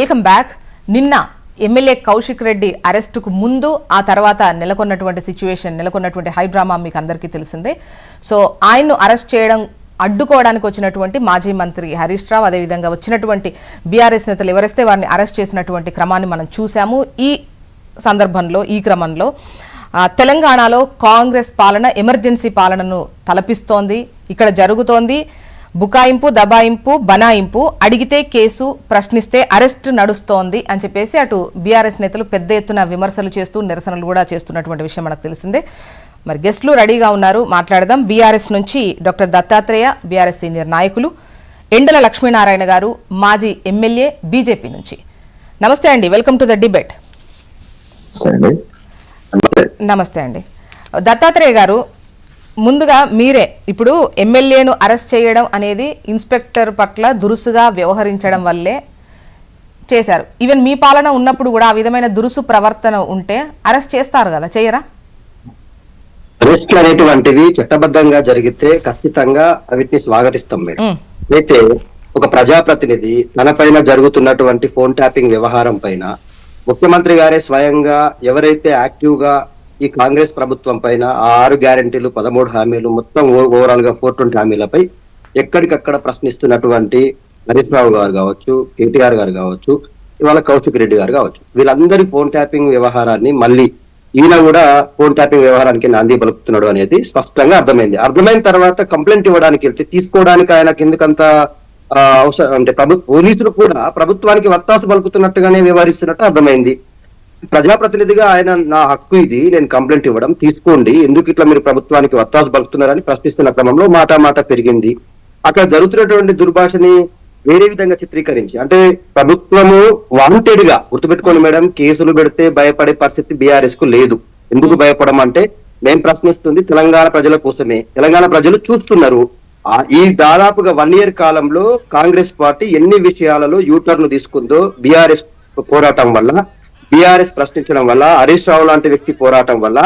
Welcome back. నిన్న MLA Kaushik Reddy అరెస్టుకు ముందు ఆ తర్వాత నెలకొన్నటువంటి హై డ్రామా మీకు అందరికీ తెలిసిందే. సో ఆయన్ను అరెస్ట్ చేయడం అడ్డుకోవడానికి వచ్చినటువంటి మాజీ మంత్రి హరీష్ రావు, అదేవిధంగా వచ్చినటువంటి బీఆర్ఎస్ నేతలు ఎవరైతే వారిని అరెస్ట్ చేసినటువంటి క్రమాన్ని మనం చూసాము. ఈ క్రమంలో తెలంగాణలో కాంగ్రెస్ పాలన ఎమర్జెన్సీ పాలనను తలపిస్తోంది. ఇక్కడ జరుగుతోంది బుకాయింపు, దబాయింపు, బనాయింపు, అడిగితే కేసు, ప్రశ్నిస్తే అరెస్ట్ నడుస్తోంది అని చెప్పేసి అటు బీఆర్ఎస్ నేతలు పెద్ద ఎత్తున విమర్శలు చేస్తూ నిరసనలు కూడా చేస్తున్నటువంటి విషయం మనకు తెలిసిందే. మరి గెస్టులు రెడీగా ఉన్నారు, మాట్లాడదాం. బీఆర్ఎస్ నుంచి డాక్టర్ దత్తాత్రేయ, బీఆర్ఎస్ సీనియర్ నాయకులు, ఎండల లక్ష్మీనారాయణ గారు, మాజీ ఎమ్మెల్యే, బీజేపీ నుంచి. నమస్తే అండి, వెల్కమ్ టు ద డిబేట్. నమస్తే అండి. దత్తాత్రేయ గారు, ముందుగా మీరే ఇప్పుడు ఎమ్మెల్యేను అరెస్ట్ చేయడం అనేది ఇన్స్పెక్టర్ పట్ల దురుసుగా వ్యవహరించడం వల్లే చేశారు. ఈవెన్ మీ పాలన ఉన్నప్పుడు కూడా ఆ విధమైన దురుసు ప్రవర్తన ఉంటే అరెస్ట్ చేస్తారు కదా, చేయరా? అరెస్ట్లు అనేటువంటివి చట్టబద్ధంగా జరిగితే ఖచ్చితంగా వీటిని స్వాగతిస్తాం మేడం. అయితే ఒక ప్రజాప్రతినిధి తన పైన జరుగుతున్నటువంటి ఫోన్ ట్యాపింగ్ వ్యవహారం పైన ముఖ్యమంత్రి గారే స్వయంగా ఎవరైతే యాక్టివ్ గా ఈ కాంగ్రెస్ ప్రభుత్వం పైన 6 గ్యారెంటీలు, 13 హామీలు, మొత్తం ఓవరాల్ గా 420 హామీలపై ఎక్కడికక్కడ ప్రశ్నిస్తున్నటువంటి హరీష్ రావు గారు కావచ్చు, కేటీఆర్ గారు కావచ్చు, ఇవాళ కౌశిక్ రెడ్డి గారు కావచ్చు, వీళ్ళందరి ఫోన్ ట్యాపింగ్ వ్యవహారాన్ని మళ్ళీ ఈయన కూడా ఫోన్ ట్యాపింగ్ వ్యవహారానికి నాంది పలుకుతున్నాడు అనేది స్పష్టంగా అర్థమైంది. అర్థమైన తర్వాత కంప్లైంట్ ఇవ్వడానికి వెళ్తే తీసుకోవడానికి ఆయనకి ఎందుకంత అవసరం అంటే పోలీసులు కూడా ప్రభుత్వానికి వత్తాసు పలుకుతున్నట్టుగానే వ్యవహరిస్తున్నట్టు అర్థమైంది. ప్రజాప్రతినిధిగా ఆయన నా హక్కు ఇది, నేను కంప్లైంట్ ఇవ్వడం, తీసుకోండి, ఎందుకు ఇట్లా మీరు ప్రభుత్వానికి వత్తాసు పలుకుతున్నారని ప్రశ్నిస్తున్న క్రమంలో మాట పెరిగింది. అక్కడ జరుగుతున్నటువంటి దుర్భాషని వేరే విధంగా చిత్రీకరించి, అంటే ప్రభుత్వము వాంటెడ్ గా, గుర్తుపెట్టుకోండి మేడం, కేసులు పెడితే భయపడే పరిస్థితి బీఆర్ఎస్ కు లేదు. ఎందుకు భయపడం అంటే, నేను ప్రశ్నిస్తుంది తెలంగాణ ప్రజల కోసమే. తెలంగాణ ప్రజలు చూస్తున్నారు. ఈ దాదాపుగా 1 year కాలంలో కాంగ్రెస్ పార్టీ ఎన్ని విషయాలలో యూటర్న్ తీసుకుందో బీఆర్ఎస్ పోరాటం వల్ల, బీఆర్ఎస్ ప్రశ్నించడం వల్ల, హరీష్ రావు లాంటి వ్యక్తి పోరాటం వల్ల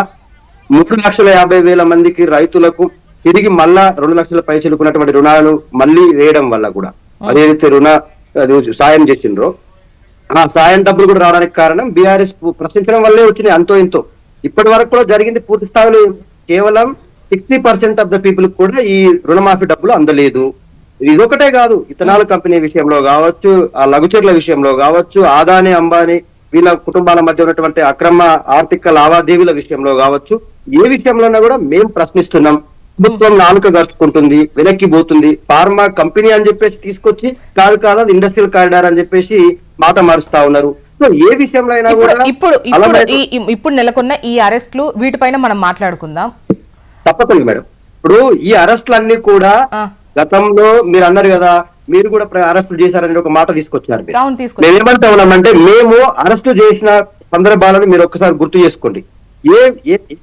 3,50,000 మందికి రైతులకు తిరిగి మళ్ళా 2 లక్షల పై చెలుకున్నటువంటి రుణాలను మళ్ళీ వేయడం వల్ల కూడా, అదేదైతే సాయం చేసిండ్రో ఆ సాయం డబ్బులు కూడా రావడానికి కారణం బీఆర్ఎస్ ప్రశ్నించడం వల్లే వచ్చినాయి. అంతో ఇంతో ఇప్పటి వరకు కూడా జరిగింది పూర్తి స్థాయిలో కేవలం 60% ఆఫ్ ద పీపుల్ కూడా ఈ రుణమాఫీ డబ్బులు అందలేదు. ఇదొకటే కాదు, ఇథనాల్ కంపెనీ విషయంలో కావచ్చు, ఆ లఘుచరుల విషయంలో కావచ్చు, ఆదాని అంబానీ వీళ్ళ కుటుంబాల మధ్య ఉన్నటువంటి అక్రమ ఆర్థిక లావాదేవీల విషయంలో కావచ్చు, ఏ విషయంలోనే కూడా మేము ప్రశ్నిస్తున్నాం. ప్రభుత్వం నాలుక గరుచుకుంటుంది, వెనక్కి పోతుంది. ఫార్మా కంపెనీ అని చెప్పేసి తీసుకొచ్చి కాదు ఇండస్ట్రియల్ కారిడార్ అని చెప్పేసి మాట మారుస్తా ఉన్నారు. సో ఏ విషయంలో అయినా కూడా ఇప్పుడు నెలకొన్న ఈ అరెస్టులు వీటిపైన మనం మాట్లాడుకుందాం. తప్పకుండా మేడం. ఇప్పుడు ఈ అరెస్టులన్నీ కూడా గతంలో మీరు అన్నారు కదా, మీరు కూడా అరెస్టులు చేశారని ఒక మాట తీసుకొచ్చారు. మేము ఏమంటా ఉన్నామంటే, మేము అరెస్టు చేసిన సందర్భాలను మీరు ఒక్కసారి గుర్తు చేసుకోండి. ఏ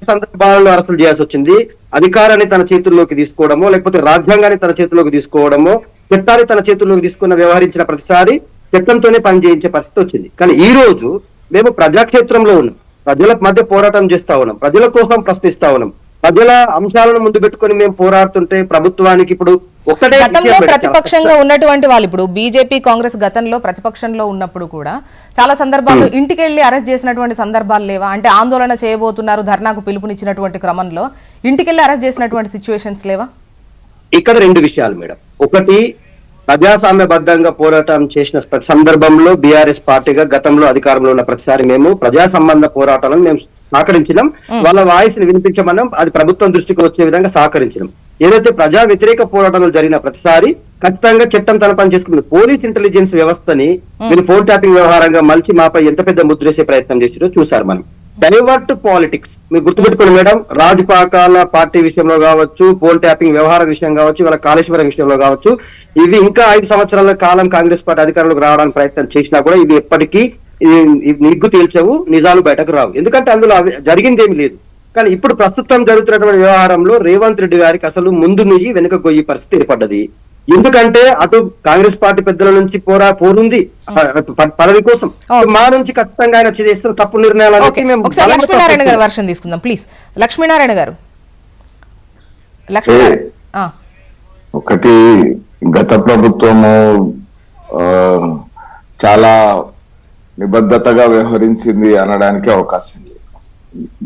సందర్భాలలో అరెస్టులు చేయాల్సి వచ్చింది? అధికారాన్ని తన చేతుల్లోకి తీసుకోవడమో, లేకపోతే రాజ్యాంగాన్ని తన చేతుల్లోకి తీసుకోవడమో, చట్టాన్ని తన చేతుల్లోకి తీసుకున్న వ్యవహరించిన ప్రతిసారి చట్టంతోనే పనిచేయించే పరిస్థితి వచ్చింది. కానీ ఈ రోజు మేము ప్రజాక్షేత్రంలో ఉన్నాం, ప్రజల మధ్య పోరాటం చేస్తా ఉన్నాం, ప్రజల కోసం ప్రశ్నిస్తా ఉన్నాం, ప్రజల అంశాలను ముందు పెట్టుకుని మేము పోరాడుతుంటే ప్రభుత్వానికి ఇప్పుడు ఒకటే గతంలో ప్రతిపక్షంగా ఉన్నటువంటి వాళ్ళు, ఇప్పుడు బీజేపీ కాంగ్రెస్ గతంలో ప్రతిపక్షంలో ఉన్నప్పుడు కూడా చాలా సందర్భాల్లో ఇంటికి వెళ్లి అరెస్ట్ చేసినటువంటి సందర్భాలు లేవా? అంటే ఆందోళన చేయబోతున్నారు, ధర్నాకు పిలుపునిచ్చినటువంటి క్రమంలో ఇంటికి వెళ్లి అరెస్ట్ చేసినటువంటి సిచ్యువేషన్స్ లేవా? ఇక్కడ 2 విషయాలు మేడం. ఒకటి, ప్రజాస్వామ్యబద్ధంగా పోరాటం చేసిన ప్రతి సందర్భంలో బీఆర్ఎస్ పార్టీగా గతంలో అధికారంలో ఉన్న ప్రతిసారి మేము ప్రజా సంబంధ పోరాటాలను మేము సహకరించినాం. వాళ్ళ వాయిస్ ని వినిపించమన్నాం, అది ప్రభుత్వం దృష్టికి వచ్చే విధంగా సహకరించినాం. ఏదైతే ప్రజా వ్యతిరేక పోరాటాలు జరిగిన ప్రతిసారి ఖచ్చితంగా చట్టం తన పని చేసుకుంది. పోలీస్ ఇంటెలిజెన్స్ వ్యవస్థని మీరు ఫోన్ ట్యాపింగ్ వ్యవహారంగా మలిచి మాపై ఎంత పెద్ద ముద్రేసే ప్రయత్నం చేసిరో చూసారు మనం. డైవర్ట్ పాలిటిక్స్ మీరు గుర్తుపెట్టుకోండి మేడం. రాజపాకాల పార్టీ విషయంలో కావచ్చు, ఫోన్ ట్యాపింగ్ వ్యవహారం విషయం కావచ్చు, వాళ్ళ కాళేశ్వరం విషయంలో కావచ్చు, ఇవి ఇంకా 5 సంవత్సరాల కాలం కాంగ్రెస్ పార్టీ అధికారంలోకి రావడానికి ప్రయత్నం చేసినా కూడా ఇవి ఎప్పటికీ నిగ్గు తేల్చవు, నిజాలు బయటకు రావు. ఎందుకంటే అందులో జరిగింది ఏమి లేదు. కానీ ఇప్పుడు ప్రస్తుతం జరుగుతున్నటువంటి వ్యవహారంలో రేవంత్ రెడ్డి గారికి అసలు ముందు నుయ్యి వెనుక గొయ్యి పరిస్థితి ఏర్పడ్డది. ఎందుకంటే అటు కాంగ్రెస్ పార్టీ పెద్దల నుంచి పోరుంది పదవి కోసం, మా నుంచి ఖచ్చితంగా ఆయన చేస్తున్న తప్పు నిర్ణయాలు. లక్ష్మీనారాయణ గారు వర్షం తీసుకుందాం ప్లీజ్. లక్ష్మీనారాయణ గారు, ఒకటి, గత ప్రభుత్వము చాలా నిబద్ధతగా వ్యవహరించింది అనడానికి అవకాశం లేదు.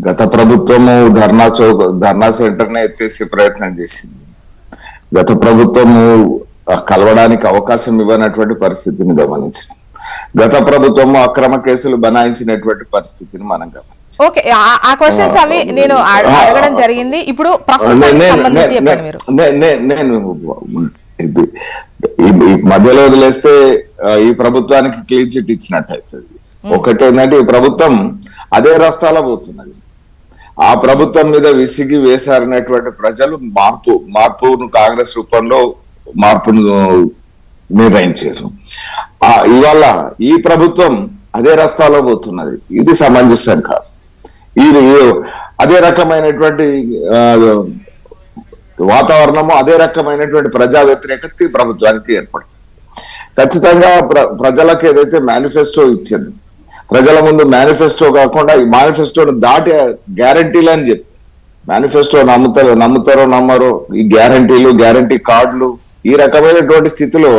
గత ప్రభుత్వము ధర్నా సెంటర్ నే ఎత్తేసే ప్రయత్నం చేసింది. గత ప్రభుత్వము కలవడానికి అవకాశం ఇవ్వనటువంటి పరిస్థితిని గమనించాం. గత ప్రభుత్వము అక్రమ కేసులు బనాయించినటువంటి పరిస్థితిని మనం గమనించాం. ఓకే, ఆ క్వశ్చన్స్ అవి నేను అడగడం జరిగింది. ఇప్పుడు ప్రస్తుతానికి సంబంధించి చెప్పండి మీరు. నేను ఈ మధ్యలో వదిలేస్తే ఈ ప్రభుత్వానికి క్లీన్ చిట్ ఇచ్చినట్టు అవుతుంది. ఒకటి ఏంటంటే ఈ ప్రభుత్వం అదే రస్తాలో పోతున్నది. ఆ ప్రభుత్వం మీద విసిగి వేసారనేటువంటి ప్రజలు మార్పును కాంగ్రెస్ రూపంలో మార్పును నిర్ణయించారు. ఇవాళ ఈ ప్రభుత్వం అదే రస్తాలో పోతున్నది. ఇది సమంజసం కాదు. ఇది అదే రకమైనటువంటి వాతావరణము, అదే రకమైనటువంటి ప్రజా వ్యతిరేకత ఈ ప్రభుత్వానికి ఏర్పడుతుంది. ఖచ్చితంగా ప్రజలకు ఏదైతే మేనిఫెస్టో ఇచ్చింది, ప్రజల ముందు మేనిఫెస్టో కాకుండా ఈ మేనిఫెస్టోను దాటి గ్యారంటీలు అని చెప్పి, మేనిఫెస్టో నమ్ముతారో నమ్మరో, ఈ గ్యారంటీ కార్డులు, ఈ రకమైనటువంటి స్థితిలో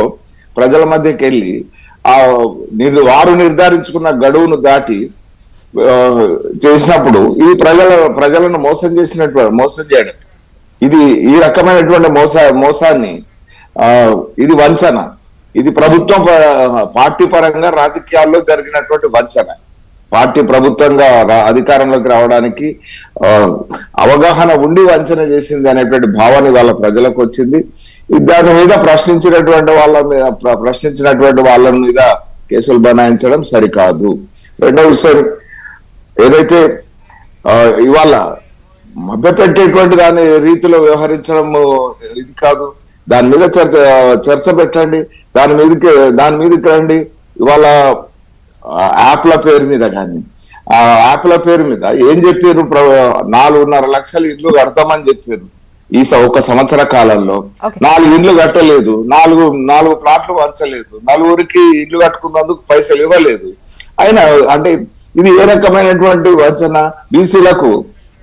ప్రజల మధ్యకి వెళ్ళి వారు నిర్ధారించుకున్న గడువును దాటి చేసినప్పుడు ఇది ప్రజలను మోసం చేయడం. ఇది ఈ రకమైనటువంటి మోసాన్ని ఇది వంచన. ఇది ప్రభుత్వం పార్టీ పరంగా రాజకీయాల్లో జరిగినటువంటి వంచన. పార్టీ ప్రభుత్వంగా అధికారంలోకి రావడానికి అవగాహన ఉండి వంచన చేసింది అనేటువంటి భావన వాళ్ళ ప్రజలకు వచ్చింది. దాని మీద ప్రశ్నించినటువంటి వాళ్ళ మీద కేసులు బనాయించడం సరికాదు. రెండో విషయం, ఏదైతే ఇవాళ మభ్యపెట్టేటువంటి దాని రీతిలో వ్యవహరించడం ఇది కాదు. దాని మీద చర్చ పెట్టండి, దాని మీదకి రండి. ఇవాళ యాప్ల పేరు మీద కానీ, ఆ యాప్ల పేరు మీద ఏం చెప్పారు? 4.5 లక్షల ఇల్లు కడతామని చెప్పారు. ఈ ఒక సంవత్సర కాలంలో 4 ఇండ్లు కట్టలేదు, 4 ప్లాట్లు వంచలేదు, 4 ఇల్లు కట్టుకున్నందుకు పైసలు ఇవ్వలేదు. అయినా అంటే ఇది ఏ రకమైనటువంటి వంచన? బీసీలకు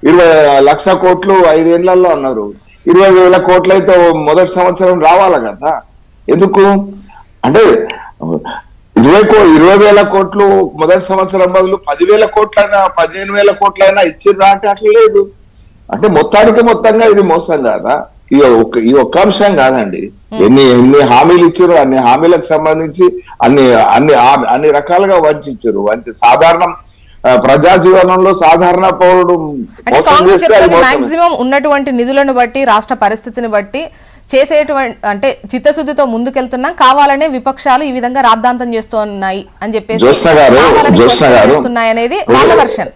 20 లక్ష కోట్లు 5 ఏళ్లలో అన్నారు. 20,000 కోట్లు అయితే మొదటి సంవత్సరం రావాలి కదా. ఎందుకు అంటే 20,000 కోట్లు మొదటి సంవత్సరం బదులు 10,000 కోట్లైనా 15,000 కోట్లైనా ఇచ్చిర్రా అంటే అట్లా లేదు. అంటే మొత్తంగా ఇది మోసం కాదా? ఈ ఒక్క అంశం కాదండి. ఎన్ని హామీలు ఇచ్చారు, అన్ని హామీలకు సంబంధించి అన్ని రకాలుగా వంచారు. సాధారణ ప్రజా జీవనంలో సాధారణ పౌరుడు మాక్సిమం ఉన్నటువంటి నిధులను బట్టి, రాష్ట్ర పరిస్థితిని బట్టి చేసేటువంటి అంటే చిత్తశుద్ధితో ముందుకెళ్తున్నాం, కావాలనే విపక్షాలు ఈ విధంగా రాద్ధాంతం చేస్తున్నాయి అని చెప్పేసి అనేది వాళ్ళ వర్షన్.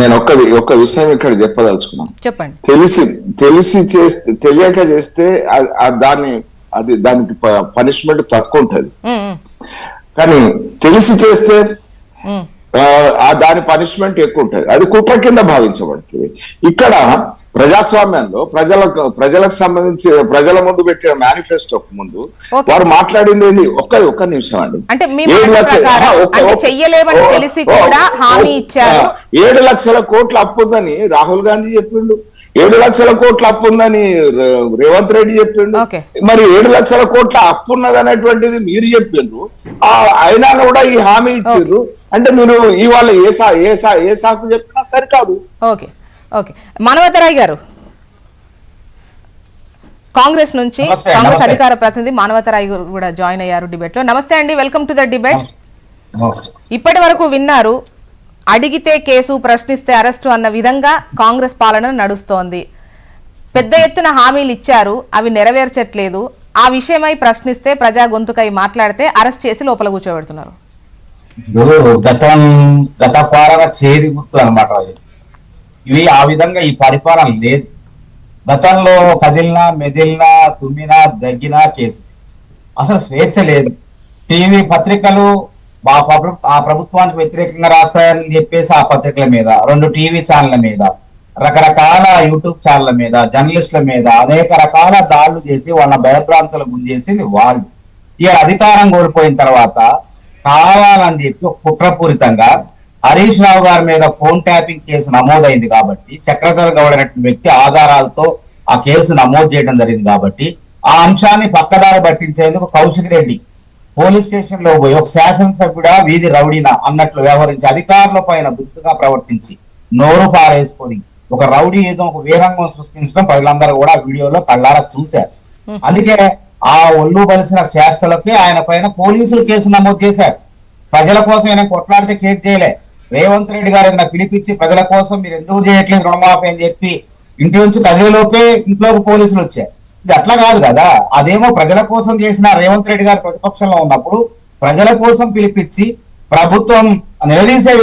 నేను ఒక్క విషయం ఇక్కడ చెప్పదలుచుకున్నాను. చెప్పండి. తెలిసి చేస్తే, తెలియక చేస్తే దానికి పనిష్మెంట్ తక్కువ ఉంటది. కానీ తెలిసి చేస్తే దాని పనిష్మెంట్ ఎక్కువ ఉంటుంది. అది కుట్ర కింద భావించబడుతుంది. ఇక్కడ ప్రజాస్వామ్యంలో ప్రజలకు సంబంధించి ప్రజల ముందు పెట్టిన మేనిఫెస్టో ముందు వారు మాట్లాడింది ఏంది? ఒక్క నిమిషం అండి. 7 లక్షల కోట్ల అప్పు ఉందని రాహుల్ గాంధీ చెప్పిండు, 7 లక్షల కోట్ల అప్పు ఉందని రేవంత్ రెడ్డి చెప్పిండు. మరి 7 లక్షల కోట్ల అప్పు ఉన్నది అనేటువంటిది మీరు చెప్పిండ్రు, అయినా కూడా ఈ హామీ ఇచ్చిండ్రు. అంటే మీరు ఇవాళ ఏ సాకు చెప్పినా సరికాదు. ఓకే ఓకే మానవతరాయ్ గారు, కాంగ్రెస్ నుంచి కాంగ్రెస్ అధికార ప్రతినిధి మానవతరాయ్ గారు కూడా జాయిన్ అయ్యారు డిబేట్ లో. నమస్తే అండి, వెల్కమ్ టు ద డిబేట్. ఇప్పటి వరకు విన్నారు, అడిగితే కేసు, ప్రశ్నిస్తే అరెస్టు అన్న విధంగా కాంగ్రెస్ పాలన నడుస్తోంది. పెద్ద ఎత్తున హామీలు ఇచ్చారు, అవి నెరవేర్చట్లేదు. ఆ విషయమై ప్రశ్నిస్తే, ప్రజా గొంతుకై మాట్లాడితే అరెస్ట్ చేసి లోపల కూర్చోబెడుతున్నారు. గత పాలన చేరి గుర్తు అనమాట. ఇవి ఆ విధంగా ఈ పరిపాలన లేదు. గతంలో కదిలినా, మెదిలినా, తుమ్మినా, దగ్గినా కేసు. అసలు స్వేచ్ఛ లేదు. టీవీ పత్రికలు ఆ ప్రభుత్వానికి వ్యతిరేకంగా రాస్తాయని చెప్పేసి ఆ పత్రికల మీద, 2 టీవీ ఛానళ్ల మీద, రకరకాల యూట్యూబ్ ఛానళ్ల మీద, జర్నలిస్టుల మీద అనేక రకాల దాడులు చేసి వాళ్ళ భయభ్రాంతులకు గురి చేసింది వాళ్ళు. ఇక అధికారం కోల్పోయిన తర్వాత కావాలని చెప్పి కుట్రపూరితంగా హరీష్ రావు గారి మీద ఫోన్ ట్యాపింగ్ కేసు నమోదైంది కాబట్టి, చక్రధర్ గౌడ్ అనే వ్యక్తి ఆధారాలతో ఆ కేసు నమోదు చేయడం జరిగింది కాబట్టి, ఆ అంశాన్ని పక్కదారి పట్టించేందుకు కౌశిక్ రెడ్డి పోలీస్ స్టేషన్ లో పోయి ఒక శాసనసభ్యుడా వీధి రౌడీనా అన్నట్లు వ్యవహరించి అధికారుల పైన దుర్తుగా ప్రవర్తించి నోరు పారేసుకొని ఒక రౌడీ ఏదో ఒక వీరంగం సృష్టించడం ప్రజలందరూ కూడా వీడియోలో కళ్ళారా చూశారు. అందుకే ఆ ఒళ్ళు బలిసిన చేష్టలకి ఆయన పైన పోలీసులు కేసు నమోదు చేశారు. ప్రజల కోసం ఆయన కొట్లాడితే కేసు చేయలే. రేవంత్ రెడ్డి గారు ఏదైనా పిలిపించి ప్రజల కోసం మీరు ఎందుకు చేయట్లేదు రుణమాఫీ అని చెప్పి ఇంటి నుంచి కదిలోపే ఇంట్లోకి పోలీసులు వచ్చారు. ఇది అట్లా కాదు కదా. అదేమో ప్రజల కోసం చేసిన రేవంత్ రెడ్డి గారు ప్రతిపక్షంలో ఉన్నప్పుడు ప్రజల కోసం పిలిపించి ప్రభుత్వం నిలదీసే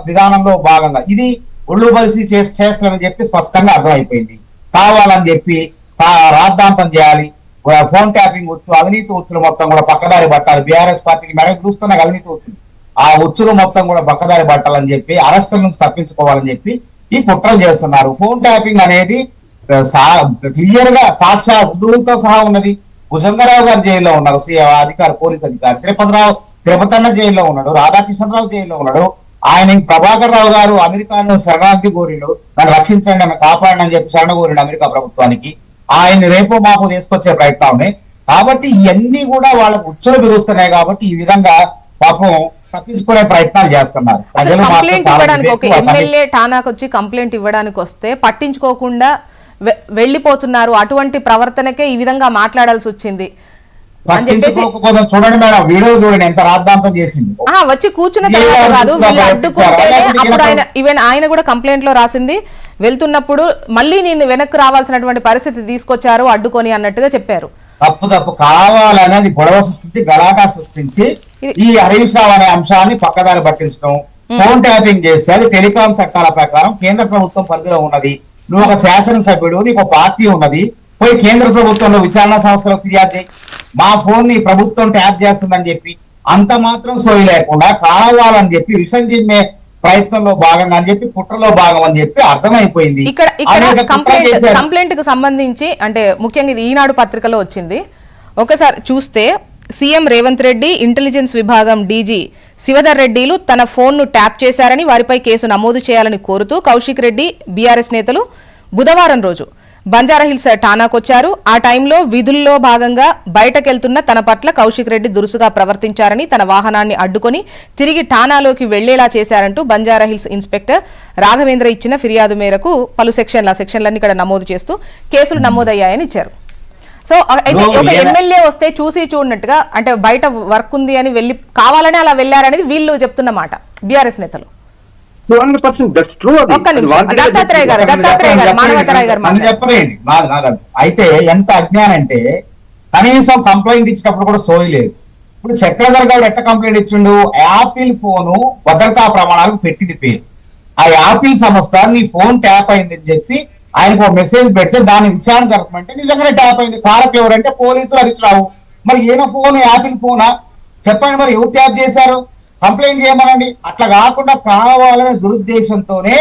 విధానంలో భాగంగా ఇది ఒళ్ళు బలిసి చేస్తారని చెప్పి స్పష్టంగా అర్థమైపోయింది. కావాలని చెప్పి రాద్ధాంతం చేయాలి, ఫోన్ ట్యాపింగ్ వచ్చు, అవినీతి ఉచ్చులు మొత్తం కూడా పక్కదారి పట్టాలి. బీఆర్ఎస్ పార్టీకి మేడం చూస్తున్న అవినీతి ఉచ్చులు, ఆ ఉచ్చులు మొత్తం కూడా పక్కదారి పట్టాలని చెప్పి అరెస్టుల నుంచి తప్పించుకోవాలని చెప్పి ఈ కుట్రలు చేస్తున్నారు. ఫోన్ ట్యాపింగ్ అనేది క్లియర్ గా సాక్షాత్ రుజువులతో సహా ఉన్నది. భుజంగరావు గారు జైల్లో ఉన్నారు, అధికారి పోలీస్ అధికారి. తిరుపతన్న జైల్లో ఉన్నాడు, రాధాకృష్ణరావు జైల్లో ఉన్నాడు. ఆయన ప్రభాకర్ రావు గారు అమెరికాను శరణార్థి కోరిడు, నన్ను రక్షించండి, నన్ను కాపాడండి అని చెప్పి శరణ కోరిడు అమెరికా ప్రభుత్వానికి. ఆయన్ని రేపో మాపు తీసుకొచ్చే ప్రయత్నం ఉన్నాయి. కాబట్టి ఇవన్నీ కూడా వాళ్ళకు ఉచ్చులు బిగుస్తున్నాయి. కాబట్టి ఈ విధంగా పాపం తప్పించుకునే ప్రయత్నాలు చేస్తున్నారు. కంప్లైంట్ ఇవ్వడానికి ఒక ఎమ్మెల్యే టానాకు వచ్చి కంప్లైంట్ ఇవ్వడానికి వస్తే పట్టించుకోకుండా వెళ్ళిపోతున్నారు. అటువంటి ప్రవర్తనకే ఈ విధంగా మాట్లాడాల్సి వచ్చింది. చూడండి మేడం, వీడియో చూడండి ఎంత రాద్ధాంతం చేసింది. వచ్చి కూర్చున్న తర్వాత కాదు, వీళ్ళు అడ్డుకుంటేనే అప్పుడు ఆయన కూడా కంప్లైంట్ లో రాసింది వెళ్తున్నప్పుడు మళ్ళీ నేను వెనక్కి రావాల్సినటువంటి పరిస్థితి తీసుకొచ్చారు అడ్డుకొని అన్నట్టుగా చెప్పారు. తప్పు కావాలనేది గొడవ సృష్టించి గలాటా సృష్టించి ఈ హరీష్ రావు అనే అంశాన్ని పక్కదారి పట్టించడం, ఫోన్ ట్యాపింగ్ చేస్తే అది టెలికాం చట్టాల ప్రకారం కేంద్ర ప్రభుత్వం పరిధిలో ఉన్నది. నువ్వు ఒక శాసనసభ్యుడు, నీకు ఒక పార్టీ ఉన్నది, పోయి కేంద్ర ప్రభుత్వంలో విచారణ సంస్థలో ఫిర్యాదు చేయి. మా ఫోన్ ని ప్రభుత్వం ట్యాప్ చేస్తుందని చెప్పి అంత మాత్రం సోయి లేకుండా కావాలని చెప్పి విషం చిమ్మే ప్రయత్నంలో భాగంగా అని చెప్పి కుట్రలో భాగం అని చెప్పి అర్థమైపోయింది. ఇక్కడ కంప్లైంట్ కు సంబంధించి అంటే ముఖ్యంగా ఇది ఈనాడు పత్రికలో వచ్చింది. ఒకసారి చూస్తే సీఎం రేవంత్ రెడ్డి, ఇంటెలిజెన్స్ విభాగం డీజీ శివధర్ రెడ్డిలు తన ఫోన్ను ట్యాప్ చేశారని వారిపై కేసు నమోదు చేయాలని కోరుతూ కౌశిక్ రెడ్డి, బీఆర్ఎస్ నేతలు బుధవారం రోజు బంజారాహిల్స్ ఠానాకొచ్చారు. ఆ టైంలో విధుల్లో భాగంగా బయటకెళ్తున్న తన పట్ల కౌశిక్ రెడ్డి దురుసుగా ప్రవర్తించారని, తన వాహనాన్ని అడ్డుకొని తిరిగి ఠానాలోకి వెళ్లేలా చేశారంటూ బంజారాహిల్స్ ఇన్స్పెక్టర్ రాఘవేంద్ర ఇచ్చిన ఫిర్యాదు మేరకు పలు సెక్షన్లన్నీ ఇక్కడ నమోదు చేస్తూ కేసులు నమోదయ్యాయని ఇచ్చారు. సో అయితే ఒక ఎమ్మెల్యే వస్తే చూసి చూడనట్టుగా అంటే బయట వర్క్ ఉంది అని వెళ్ళి కావాలని అలా వెళ్ళారనేది వీళ్ళు చెప్తున్న మాట బీఆర్ఎస్ నేతలు. అయితే ఎంత అజ్ఞానం అంటే కనీసం కంప్లైంట్ ఇచ్చినప్పుడు కూడా సోయి లేదు. ఇప్పుడు చక్రధర్ గారు ఎట్ట కంప్లైంట్ ఇచ్చిండు, యాపిల్ ఫోను భద్రతా ప్రమాణాలకు పెట్టింది పేరు. ఆ యాపిల్ సంస్థ నీ ఫోన్ ట్యాప్ అయిందని చెప్పి ఆయనకు ఒక మెసేజ్ పెడితే దాన్ని విచారణ జరపమంటే నిజంగానే ట్యాప్ అయింది. కారకులు ఎవరంటే పోలీసులు హరీష్ రావు. మరి ఈయన ఫోన్ యాపిల్ ఫోనా చెప్పండి, మరి ఎవరు ట్యాప్ చేశారు? కంప్లైంట్ చేయమనండి. అట్లా కాకుండా కావాలనే దురుద్దేశంతోనే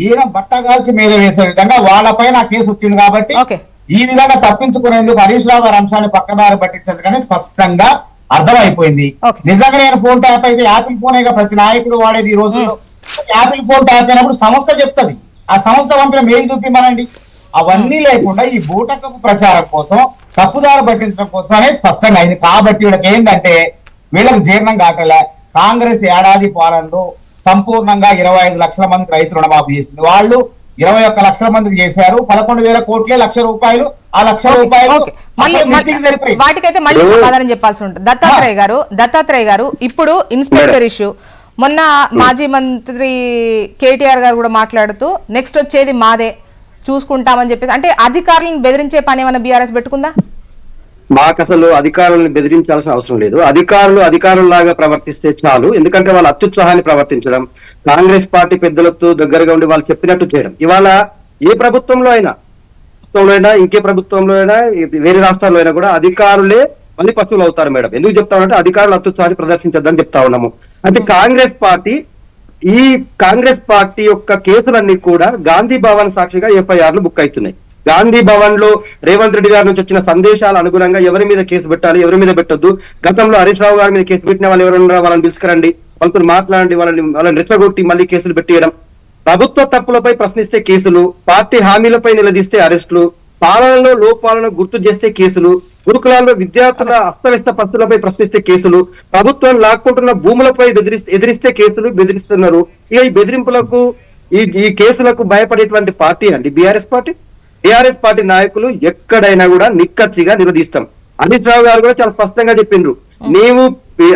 ఈయన బట్టగాల్చి మీద వేసే విధంగా వాళ్ళపైన కేసు వచ్చింది. కాబట్టి ఈ విధంగా తప్పించుకునేందుకు హరీష్ రావు గారి అంశాన్ని పక్కదారి పట్టించదు కానీ స్పష్టంగా అర్థమైపోయింది. నిజంగా నేను ఫోన్ ట్యాప్ అయితే యాపిల్ ఫోనే ప్రతి నాయకుడు వాడేది. ఈ రోజుల్లో యాపిల్ ఫోన్ ట్యాప్ అయినప్పుడు సంస్థ చెప్తుంది, ఆ సంస్థ పంపిన మెయిల్ చూపిమనండి. అవన్నీ లేకుండా ఈ బూటకపు ప్రచారం కోసం తప్పుదారి పట్టించడం కోసం అనేది స్పష్టంగా అయింది. కాబట్టి వీళ్ళకి ఏంటంటే వీళ్ళకి జీర్ణం కాటలే. కాంగ్రెస్ ఏడాది పాలనలో సంపూర్ణంగా 25 లక్షల మందికి రైతు రుణమాఫీ చేసింది. వాళ్ళు 21 లక్షల మందికి చేశారు. 11,000 కోట్లే, ₹1,00,000. ఆ ₹1,00,000 వాటికైతే మళ్ళీ సమాధానం చెప్పాల్సి ఉంటుంది. దత్తాత్రేయ గారు ఇప్పుడు ఇన్స్పెక్టర్ ఇష్యూ మొన్న మాజీ మంత్రి కేటీఆర్ గారు కూడా మాట్లాడుతూ నెక్స్ట్ వచ్చేది మాదే చూసుకుంటామని చెప్పేసి, అంటే అధికారులను బెదిరించే పని ఏమైనా బీఆర్ఎస్ పెట్టుకుందా? మాకు అసలు అధికారులను బెదిరించాల్సిన అవసరం లేదు. అధికారులాగా ప్రవర్తిస్తే చాలు. ఎందుకంటే వాళ్ళ అత్యుత్సాహాన్ని ప్రవర్తించడం, కాంగ్రెస్ పార్టీ పెద్దలతో దగ్గరగా ఉండి వాళ్ళు చెప్పినట్టు చేయడం. ఇవాళ ఏ ప్రభుత్వంలో అయినా ఇంకే ప్రభుత్వంలో అయినా వేరే రాష్ట్రాల్లో అయినా కూడా అధికారులే మళ్ళీ పశువులు అవుతారు మేడం. ఎందుకు చెప్తా ఉన్నట్టు అధికారులు అత్యుత్సాహాన్ని ప్రదర్శించద్దని చెప్తా ఉన్నాము. అంటే కాంగ్రెస్ పార్టీ యొక్క కేసులన్నీ కూడా గాంధీ భవన్ సాక్షిగా ఎఫ్ఐఆర్లు బుక్ అవుతున్నాయి. గాంధీ భవన్ లో రేవంత్ రెడ్డి గారి నుంచి వచ్చిన సందేశాల అనుగుణంగా ఎవరి మీద కేసు పెట్టాలి, ఎవరి మీద పెట్టొద్దు, గతంలో హరీష్ రావు గారి మీద కేసు పెట్టిన వాళ్ళు ఎవరున్నారో వాళ్ళని పిలుచుకురండి, వాళ్ళతో మాట్లాడండి, వాళ్ళని రెచ్చగొట్టి మళ్ళీ కేసులు పెట్టేయడం, ప్రభుత్వ తప్పులపై ప్రశ్నిస్తే కేసులు, పార్టీ హామీలపై నిలదీస్తే అరెస్టులు, పాలనలో లోపాలను గుర్తు చేస్తే కేసులు, గురుకులాల్లో విద్యార్థుల అస్తవ్యస్త పరిస్థితులపై ప్రశ్నిస్తే కేసులు, ప్రభుత్వం లాక్కుంటున్న భూములపై ఎదిరిస్తే కేసులు బెదిరిస్తున్నారు. ఇక ఈ బెదిరింపులకు ఈ కేసులకు భయపడేటువంటి పార్టీ అండి బీఆర్ఎస్ పార్టీ. బీఆర్ఎస్ పార్టీ నాయకులు ఎక్కడైనా కూడా నిక్కచ్చిగా నిలదీస్తాం. హరీష్ రావు గారు కూడా చాలా స్పష్టంగా చెప్పిండ్రు, నీవు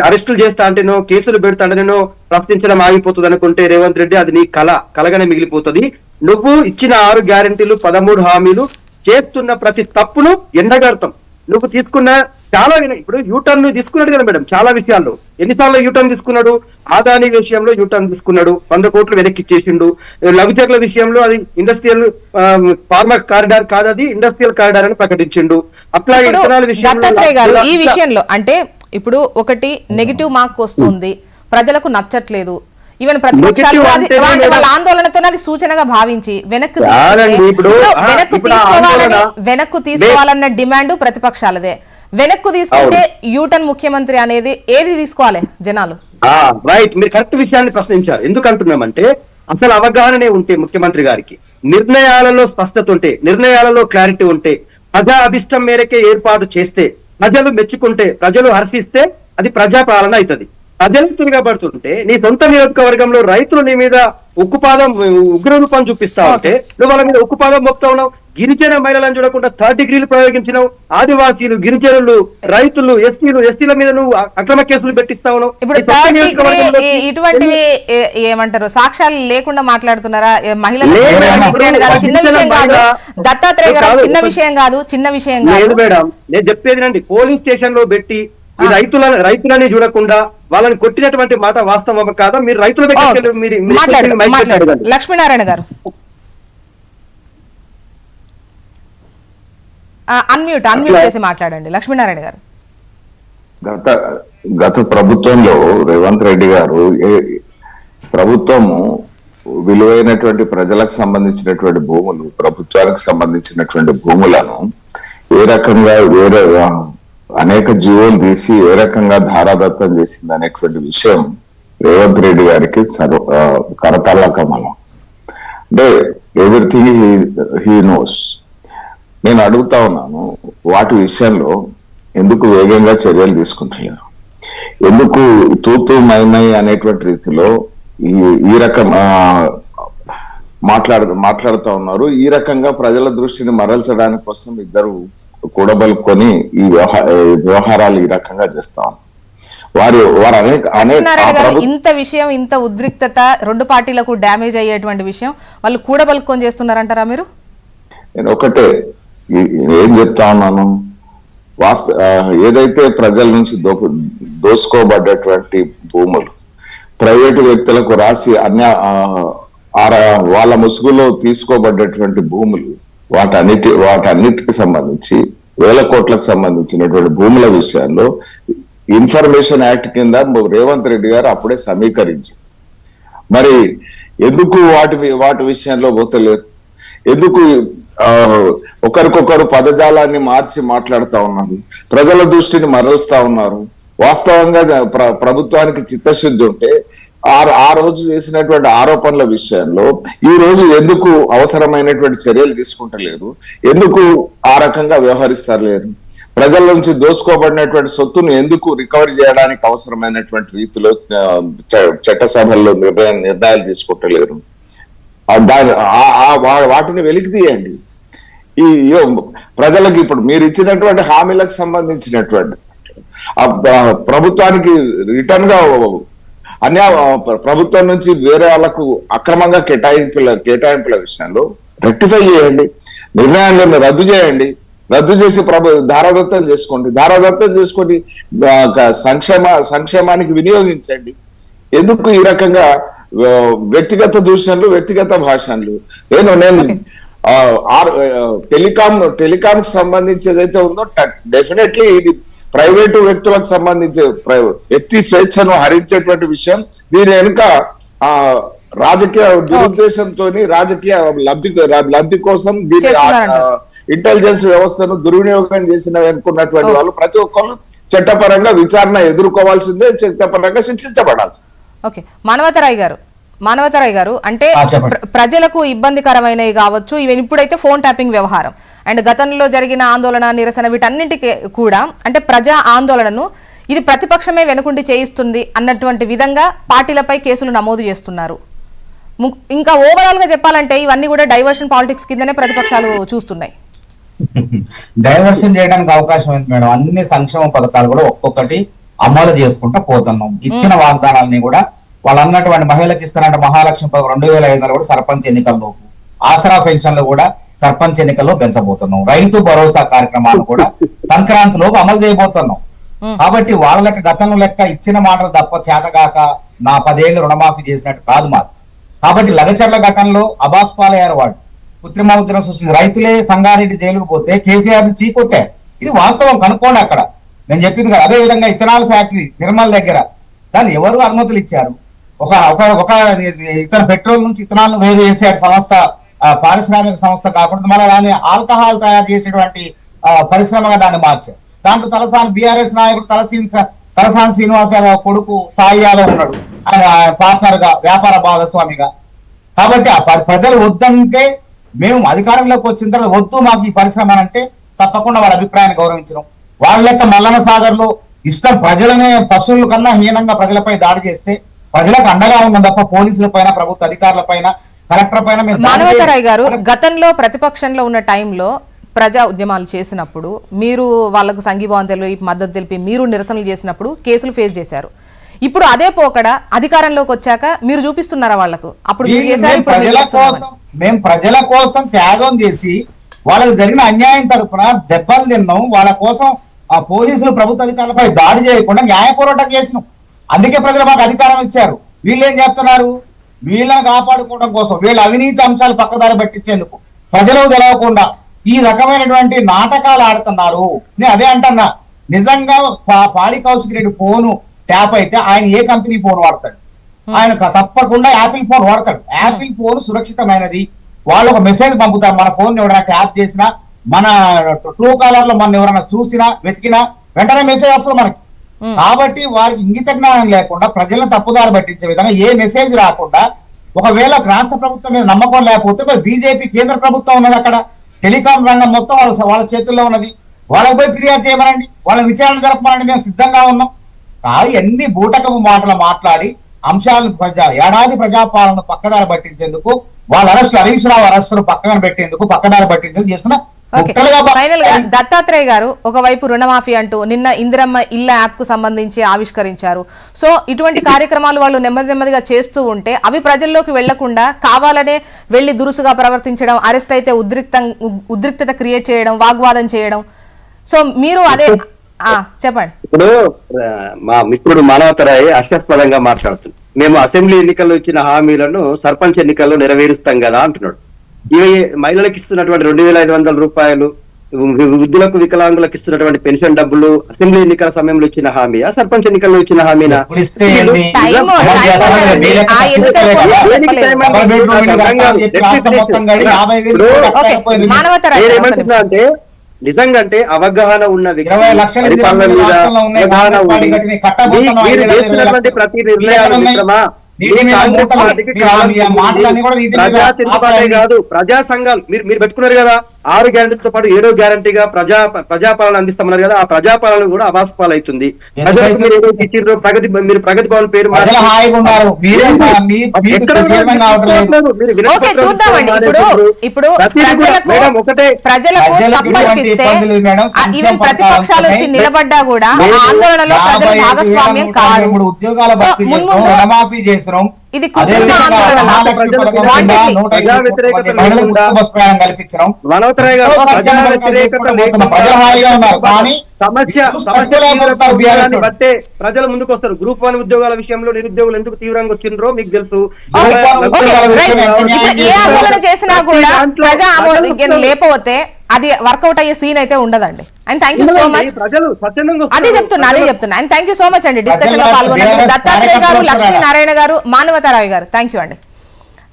అరెస్టులు చేస్తా అంటేనో కేసులు పెడతా అంటేనో ప్రశ్నించడం ఆగిపోతుంది అనుకుంటే రేవంత్ రెడ్డి అది నీ కలగానే మిగిలిపోతుంది. నువ్వు ఇచ్చిన 6 గ్యారెంటీలు 13 హామీలు చేస్తున్న ప్రతి తప్పును ఎండగడతాం. నువ్వు తీసుకున్న చాలా ఇప్పుడు యూటర్న్ తీసుకున్నాడు కదా మేడం, చాలా విషయాల్లో ఎన్నిసార్లు యూటర్న్ తీసుకున్నాడు. ఆదాని విషయంలో యూటర్న్ తీసుకున్నాడు, 100 కోట్లు వెనక్కి ఇచ్చేసిండు. లఘుచర్ల విషయంలో అది ఇండస్ట్రియల్ ఫార్మా కారిడార్ కాదు, అది ఇండస్ట్రియల్ కారిడార్ అని ప్రకటించిండు. అట్లా దత్తాత్రేయ గారు ఈ విషయంలో అంటే ఇప్పుడు ఒకటి నెగిటివ్ మార్క్ వస్తుంది, ప్రజలకు నచ్చట్లేదు, ఈవెన్ ప్రతిపక్షాలు వాళ్ళ ఆందోళనతోనే అది సూచనగా భావించి వెనక్కు తీసుకోవాలన్న డిమాండ్ ప్రతిపక్షాలదే. వెనక్కు తీసుకుంటే యూటర్న్ ముఖ్యమంత్రి అనేది ఏది తీసుకోవాలి జనాలు? రైట్, మీరు కరెక్ట్ విషయాన్ని ప్రశ్నించారు. ఎందుకు అంటున్నామంటే అసలు అవగాహనే ఉంటే ముఖ్యమంత్రి గారికి, నిర్ణయాలలో స్పష్టత ఉంటే, నిర్ణయాలలో క్లారిటీ ఉంటే, ప్రజా అభిష్టం మేరకే ఏర్పాటు చేస్తే, ప్రజలు మెచ్చుకుంటే, ప్రజలు హర్షిస్తే అది ప్రజాపాలన అవుతుంది. ప్రజలు తిరగబడుతుంటే నీ సొంత నియోజకవర్గంలో రైతులు నీ మీద ఉగ్ర రూపం చూపిస్తా ఉంటే నువ్వు వాళ్ళ మీద ఉక్కుపాదం మోపుతా ఉన్నావు. గిరిజన మహిళలను చూడకుండా 3rd డిగ్రీలు ప్రయోగించినావు. ఆదివాసీలు, గిరిజనులు, రైతులు, ఎస్సీల మీద నువ్వు అక్రమ కేసులు పెట్టిస్తా ఉన్నావు. ఇప్పుడు ఇటువంటివి ఏమంటారు, సాక్ష్యాలు లేకుండా మాట్లాడుతున్నారా? మహిళలు చిన్న విషయం కాదు దత్తాత్రేయ గారు, చిన్న విషయం కాదు, చిన్న విషయం కాదు మేడం. నేను చెప్పేది నండి, పోలింగ్ స్టేషన్ లో పెట్టి ఈ రైతులని చూడకుండా వాళ్ళని కొట్టినటువంటి మాట వాస్తవం కాదా? మీరు రైతుల దగ్గర లక్ష్మీనారాయణ గారు అన్మ్యూట్ చేసి మాట్లాడండి. లక్ష్మీనారాయణ గారు, గత ప్రభుత్వంలో రేవంత్ రెడ్డి గారు ప్రభుత్వము విలువైనటువంటి ప్రజలకు సంబంధించినటువంటి భూములు, ప్రభుత్వానికి సంబంధించినటువంటి భూములను ఏ రకంగా వేరే అనేక జీవోలు తీసి ఏ రకంగా ధారాదత్తం చేసింది అనేటువంటి విషయం రేవంత్ రెడ్డి గారికి కరతల్ల కమలం. అంటే ఎవ్రీథింగ్ హీ నోస్. నేను అడుగుతా ఉన్నాను, వాటి విషయంలో ఎందుకు వేగంగా చర్యలు తీసుకుంటున్నారు? ఎందుకు తూతూ మైమై అనేటువంటి రీతిలో ఈ రకం మాట్లాడుతూ ఉన్నారు? ఈ రకంగా ప్రజల దృష్టిని మరల్చడానికి కోసం ఇద్దరు కూడబలుకొని ఈ వ్యవహారాలు ఈ రకంగా చేస్తాం. వారు ఇంత విషయం, ఇంత ఉద్రిక్తత 2 పార్టీలకు డ్యామేజ్ అయ్యేటువంటి విషయం వాళ్ళు కూడబలుకొని చేస్తున్నారంటారా మీరు? నేను ఒకటే ఏం చెప్తా ఉన్నాను, ఏదైతే ప్రజల నుంచి దోసుకోబడ్డటువంటి భూములు ప్రైవేటు వ్యక్తులకు రాసి వాళ్ళ ముసుగులో తీసుకోబడ్డటువంటి భూములు వాటన్నిటికి సంబంధించి 1000 కోట్లకు సంబంధించినటువంటి భూముల విషయాల్లో ఇన్ఫర్మేషన్ యాక్ట్ కింద రేవంత్ రెడ్డి గారు అప్పుడే సమీకరించి, మరి ఎందుకు వాటి విషయంలో పోతలేరు? ఎందుకు ఒకరికొకరు పదజాలాన్ని మార్చి మాట్లాడుతా ఉన్నారు, ప్రజల దృష్టిని మరలుస్తా ఉన్నారు? వాస్తవంగా ప్రభుత్వానికి చిత్తశుద్ధి ఉంటే ఆ రోజు చేసినటువంటి ఆరోపణల విషయంలో ఈ రోజు ఎందుకు అవసరమైనటువంటి చర్యలు తీసుకుంటలేరు? ఎందుకు ఆ రకంగా వ్యవహరిస్తలేరు? ప్రజల నుంచి దోసుకోబడినటువంటి సొత్తును ఎందుకు రికవరీ చేయడానికి అవసరమైనటువంటి రీతిలో చట్టసభల్లో నిర్ణయాలు తీసుకుంటలేరు? వాటిని వెలికి తీయండి. ఈ ప్రజలకు ఇప్పుడు మీరు ఇచ్చినటువంటి హామీలకు సంబంధించినటువంటి ప్రభుత్వానికి రిటర్న్ గా ప్రభుత్వం నుంచి వేరే వాళ్ళకు అక్రమంగా కేటాయింపుల విషయంలో రెక్టిఫై చేయండి, నిర్ణయాలను రద్దు చేయండి, రద్దు చేసి ధారాదత్తం చేసుకొని సంక్షేమానికి వినియోగించండి. ఎందుకు ఈ రకంగా వ్యక్తిగత దూషణలు, వ్యక్తిగత భాషణలు? నేను టెలికాం కి సంబంధించి ఏదైతే ఉందో డెఫినెట్లీ ఇది ప్రైవేటు వ్యక్తులకు సంబంధించి వ్యక్తి స్వేచ్ఛను హరించేటువంటి విషయం. దీని వెనుక రాజకీయ దురుద్దేశంతో, రాజకీయ లబ్ధి కోసం దీని ఇంటెలిజెన్స్ వ్యవస్థను దుర్వినియోగం చేసిన అనుకున్నటువంటి వాళ్ళు ప్రతి ఒక్కరు చట్టపరంగా విచారణ ఎదుర్కోవాల్సిందే, చట్టపరంగా శిక్షించబడాల్సిందే. ఓకే, మానవతరాయ్ గారు, మానవతరాయ్ గారు, అంటే చెప్పండి. ప్రజలకు ఇబ్బందికరమైనవి కావచ్చు ఈవెన్ ఇప్పుడైతే ఫోన్ ట్యాపింగ్ వ్యవహారం అండ్ గతంలో జరిగిన ఆందోళన నిరసన వీటన్నింటికి కూడా అంటే ప్రజా ఆందోళనను ఇది ప్రతిపక్షమే వెనుకుండి చేయిస్తుంది అన్నటువంటి విధంగా పార్టీలపై కేసులు నమోదు చేస్తున్నారు. ఇంకా ఓవరాల్ గా చెప్పాలంటే ఇవన్నీ కూడా డైవర్షన్ పాలిటిక్స్ కిందనే ప్రతిపక్షాలు చూస్తున్నాయి. డైవర్షన్ చేయడానికి అవకాశం ఉంది మేడం. అన్ని సంక్షేమ పథకాలు కూడా ఒక్కొక్కటి అమలు చేసుకుంటూ పోతున్నాం. ఇచ్చిన వాగ్దానాలని కూడా వాళ్ళు అన్నటువంటి మహిళలకు ఇస్తున్నట్టు మహాలక్ష్మి 2005 కూడా సర్పంచ్ ఎన్నికల్లో, ఆసరా పెన్షన్లు కూడా సర్పంచ్ ఎన్నికల్లో పెంచబోతున్నాం. రైతు భరోసా కార్యక్రమాలు కూడా సంక్రాంతిలోపు అమలు చేయబోతున్నాం. కాబట్టి వాళ్ళ లెక్క గతంలో లెక్క ఇచ్చిన మాటలు తప్ప చేతగాక నా 10 ఏళ్ళు రుణమాఫీ చేసినట్టు కాదు మాది. కాబట్టి లగచర్ల ఘటనలో అబాస్ పాలయ్యారు వాడు, కృత్రిమ ఉద్యమం సృష్టించి రైతులే సంగారెడ్డి జైలుకు పోతే కేసీఆర్ ని చీకొట్టారు. ఇది వాస్తవం, కనుక్కోండి అక్కడ. నేను చెప్పింది కదా. అదే విధంగా ఇథనాల్ ఫ్యాక్టరీ నిర్మల్ దగ్గర దాన్ని ఎవరు అనుమతులు ఇచ్చారు? ఒక ఇతర పెట్రోల్ నుంచి ఇథనాల్ వేరు చేసే సంస్థ, పారిశ్రామిక సంస్థ కాకుండా మళ్ళీ దాన్ని ఆల్కహాల్ తయారు చేసేటువంటి పరిశ్రమగా దాన్ని మార్చారు. దాంట్లో తలసాని బీఆర్ఎస్ నాయకుడు తలసాని శ్రీనివాస్ యాదవ్ కొడుకు సాయి యాదవ్ ఉన్నాడు, ఆయన పార్ట్నర్ గా వ్యాపార భాగస్వామిగా. కాబట్టి ఆ ప్రజలు వద్దంటే మేము అధికారంలోకి వచ్చిన తర్వాత వద్దు మాకు ఈ పరిశ్రమ అంటే తప్పకుండా వాళ్ళ అభిప్రాయాన్ని గౌరవించడం. వాళ్ళ లెక్క మల్లన సాగర్ లో ఇష్టం ప్రజలనే పశువుల కన్నా హీనంగా ప్రజలపై దాడి చేస్తే ప్రజలకు అండగా ఉన్నాం తప్ప పోలీసుల పైన, ప్రభుత్వ అధికారుల పైన, కలెక్టర్ పైన. మానవతరాయ్ గారు, గతంలో ప్రతిపక్షంలో ఉన్న టైంలో ప్రజా ఉద్యమాలు చేసినప్పుడు మీరు వాళ్ళకు సంఘీభావం తెలిపి మద్దతు తెలిపి మీరు నిరసనలు చేసినప్పుడు కేసులు ఫేస్ చేశారు. ఇప్పుడు అదే పోకడ అధికారంలోకి వచ్చాక మీరు చూపిస్తున్నారా వాళ్లకు? అప్పుడు మేము ప్రజల కోసం త్యాగం చేసి వాళ్ళకి జరిగిన అన్యాయం తరపున దెబ్బలు తిన్నాం. వాళ్ళ కోసం ఆ పోలీసులు ప్రభుత్వ అధికారులపై దాడి చేయకుండా న్యాయ పోరాటం చేసినాం. అందుకే ప్రజలు మాకు అధికారం ఇచ్చారు. వీళ్ళు ఏం చేస్తున్నారు? వీళ్ళని కాపాడుకోవడం కోసం వీళ్ళ అవినీతి అంశాలు పక్కదారి పట్టించేందుకు ప్రజలకు తెలవకుండా ఈ రకమైనటువంటి నాటకాలు ఆడుతున్నారు. నేను అదే అంటున్నా, నిజంగా పాడి కౌశిక్ రెడ్డి ఫోను ట్యాప్ అయితే ఆయన ఏ కంపెనీ ఫోన్ వాడతాడు? ఆయన తప్పకుండా యాపిల్ ఫోన్ వాడతాడు. యాపిల్ ఫోన్ సురక్షితమైనది. వాళ్ళు ఒక మెసేజ్ పంపుతారు. మన ఫోన్ ఎవరైనా ట్యాప్ చేసినా, మన ట్రూ కాలర్ లో మన ఎవరైనా చూసినా వెతికినా వెంటనే మెసేజ్ వస్తుంది మనకి. కాబట్టి వారికి ఇంగిత జ్ఞానం లేకుండా ప్రజలను తప్పుదారి పట్టించే విధంగా ఏ మెసేజ్ రాకుండా, ఒకవేళ రాష్ట్ర ప్రభుత్వం మీద నమ్మకం లేకపోతే మరి బీజేపీ కేంద్ర ప్రభుత్వం ఉన్నది అక్కడ, టెలికాం రంగం మొత్తం వాళ్ళ చేతుల్లో ఉన్నది. వాళ్ళకి పోయి ఫిర్యాదు చేయమనండి, వాళ్ళ విచారణ జరపమనండి, మేము సిద్ధంగా ఉన్నాం. ఎన్ని బూటకపు మాటలు మాట్లాడి అంశాలను ఏడాది ప్రజాపాలన పక్కదారి పట్టించేందుకు వాళ్ళ అరెస్టు, హరీష్ రావు అరెస్టును పక్కన పెట్టేందుకు పక్కదారి పట్టించేందుకు చేస్తున్న. ఫైనల్ గా దత్తాత్రేయ గారు, ఒకవైపు రుణమాఫీ అంటూ నిన్న ఇందిరమ్మ ఇళ్ల యాప్ కు సంబంధించి ఆవిష్కరించారు. సో ఇటువంటి కార్యక్రమాలు వాళ్ళు నెమ్మదిగా చేస్తూ ఉంటే అవి ప్రజల్లోకి వెళ్లకుండా కావాలనే వెళ్లి దురుసుగా ప్రవర్తించడం, అరెస్ట్ అయితే ఉద్రిక్తత క్రియేట్ చేయడం, వాగ్వాదం చేయడం. సో మీరు అదే చెప్పండి. ఇప్పుడు మా మిత్రుడు మానవతరాయ్ అస్యాస్పదంగా మాట్లాడుతుంది. మేము అసెంబ్లీ ఎన్నికల్లో ఇచ్చిన హామీలను సర్పంచ్ ఎన్నికల్లో నెరవేరుస్తాం కదా అంటున్నాడు. ఇవి మహిళలకు ఇస్తున్నటువంటి 2500 రూపాయలు, వృద్ధులకు వికలాంగులకు ఇస్తున్నటువంటి పెన్షన్ డబ్బులు అసెంబ్లీ ఎన్నికల సమయంలో ఇచ్చిన హామీయా, సర్పంచ్ ఎన్నికల్లో ఇచ్చిన హామీనా? ఏమంటున్నా అంటే నిజంగా అంటే అవగాహన ఉన్న వ్యక్తి ప్రతి నిర్ణయాలు కాదు ప్రజా సంఘాలు మీరు పెట్టుకున్నారు కదా 6 గ్యారంటీలతో పాటు 7వ గ్యారంటీగా ప్రజాపాలన అందిస్తామన్నారు కదా. ఆ ప్రజాపాలన కూడా అవాస్తవాలు అవుతుంది. ప్రగతి మీరు ప్రగతి భవన్ పేరు ప్రతిపక్షాలు వచ్చి నిలబడ్డా కూడా ఆందోళనలో ప్రజల భాగస్వామ్యం కాదు. రుణమాఫీ చేసినాం, ఇది బట్టే ప్రజలు ముందుకు వస్తారు. గ్రూప్ 1 ఉద్యోగాల విషయంలో నిరుద్యోగులు ఎందుకు తీవ్రంగా వచ్చిండ్రో మీకు తెలుసు. ఏ ఆందోళన చేసినా కూడా ప్రజా ఆమోదం లేకపోతే అది వర్కౌట్ అయ్యే సీన్ అయితే ఉండదండి. And thank you so much. అదే చెప్తున్నా and thank you so much అండి. డిస్కషన్ లో పాల్గొన్నారు దత్తాత్రేయ గారు, లక్ష్మీనారాయణ గారు, మానవతరాయ్ గారు. థ్యాంక్ యూ అండి.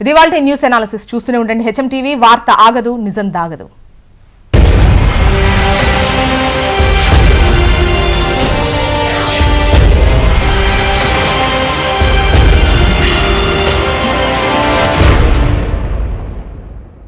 ఇది వాళ్ళ న్యూస్ అనాలిసిస్. చూస్తూనే ఉండండి హెచ్ఎం టీవీ. వార్త ఆగదు, నిజం దాగదు.